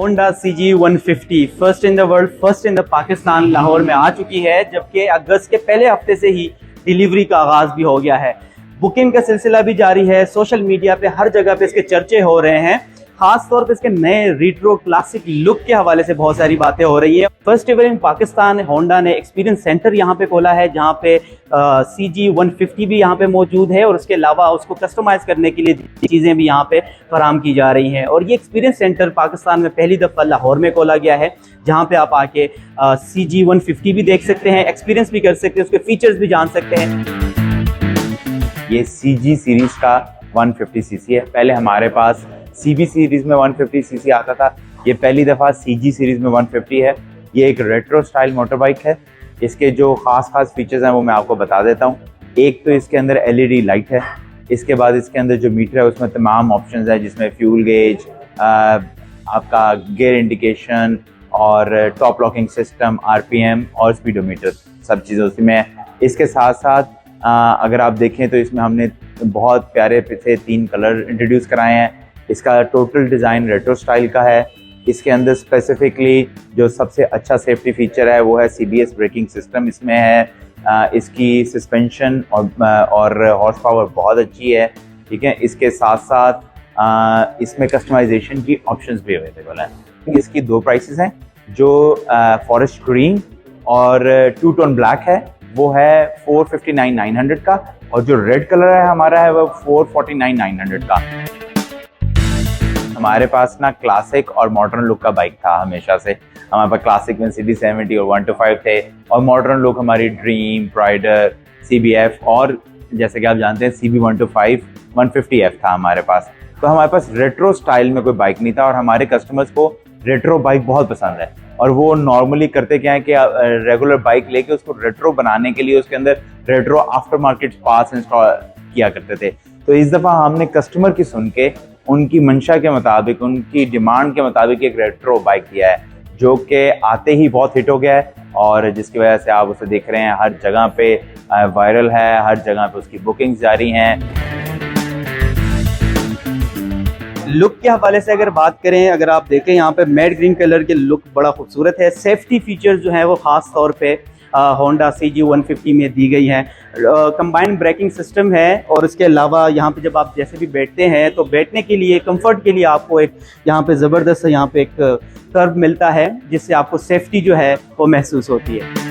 Honda CG 150 first in the world, first in the Pakistan Lahore में आ चुकी है, जबकि अगस्त के पहले हफ्ते से ही डिलीवरी का आगाज भी हो गया है। बुकिंग का सिलसिला भी जारी है। सोशल मीडिया पे हर जगह पे इसके चर्चे हो रहे हैं। खास तौर पे इसके नए रिट्रो क्लासिक लुक के हवाले से बहुत सारी बातें हो रही है। First ever in Pakistan Honda ने एक्सपीरियंस सेंटर यहाँ पे खोला है, जहाँ पे CG 150 भी यहाँ पे मौजूद है और उसके अलावा उसको कस्टमाइज करने के लिए चीज़ें भी यहाँ पे फराम की जा रही हैं। और ये एक्सपीरियंस सेंटर पाकिस्तान में पहली दफ़ा लाहौर में खोला गया है, जहाँ पे आप आके CG 150 भी देख सकते हैं, एक्सपीरियंस भी कर सकते हैं, उसके फीचर्स भी जान सकते हैं। ये CG सीरीज का 150cc है। पहले हमारे पास CB सीरीज में 150cc आता था, ये पहली दफ़ा CG सीरीज में 150 है। ये एक रेट्रो स्टाइल मोटर बाइक है। इसके जो खास फीचर्स हैं वो मैं आपको बता देता हूँ। एक तो इसके अंदर LED लाइट है। इसके बाद इसके अंदर जो मीटर है उसमें तमाम ऑप्शंस हैं, जिसमें फ्यूल गेज, आपका गियर इंडिकेशन और टॉप लॉकिंग सिस्टम, RPM और स्पीडोमीटर, सब चीज़ें उसमें है। इसके साथ साथ अगर आप देखें तो इसमें हमने बहुत प्यारे से 3 कलर इंट्रोड्यूस कराए हैं। इसका टोटल डिज़ाइन रेट्रो स्टाइल का है। इसके अंदर स्पेसिफिकली जो सबसे अच्छा सेफ्टी फीचर है वो है CBS ब्रेकिंग सिस्टम इसमें है। इसकी सस्पेंशन और हॉर्स पावर बहुत अच्छी है, ठीक है। इसके साथ साथ इसमें कस्टमाइजेशन की ऑप्शंस भी अवेलेबल हैं। इसकी 2 प्राइसेस हैं, जो फॉरेस्ट ग्रीन और 2 टोन ब्लैक है वो है 459,900 का, और जो रेड कलर है हमारा है वो 449,900 का। हमारे पास ना क्लासिक और मॉडर्न लुक का बाइक था हमेशा से। हमारे पास क्लासिक में CD70 और 125 थे, और मॉडर्न लुक हमारी ड्रीम, राइडर, CBF और जैसे कि आप जानते हैं CB 125 150F था हमारे पास। तो हमारे पास रेट्रो स्टाइल में कोई बाइक नहीं था, और हमारे कस्टमर्स को रेट्रो बाइक बहुत पसंद है। और वो नॉर्मली करते क्या है कि रेगुलर बाइक लेके उसको रेट्रो बनाने के लिए उसके अंदर retro after market parts install किया करते थे। तो इस दफ़ा हमने कस्टमर की सुन के उनकी मंशा के मुताबिक, उनकी डिमांड के मुताबिक एक रेट्रो बाइक दिया है, जो कि आते ही बहुत हिट हो गया है, और जिसकी वजह से आप उसे देख रहे हैं हर जगह पे वायरल है, हर जगह पे उसकी बुकिंग्स जारी हैं। लुक के हवाले से अगर बात करें, अगर आप देखें यहाँ पे मैट ग्रीन कलर के लुक बड़ा खूबसूरत है। सेफ्टी फीचर्स जो हैं वो ख़ास तौर पे होंडा CG 150 में दी गई हैं। कंबाइंड ब्रेकिंग सिस्टम है, और इसके अलावा यहाँ पे जब आप जैसे भी बैठते हैं तो बैठने के लिए, कंफर्ट के लिए आपको एक यहाँ पे ज़बरदस्त यहाँ पे एक कर्व मिलता है, जिससे आपको सेफ्टी जो है वो महसूस होती है।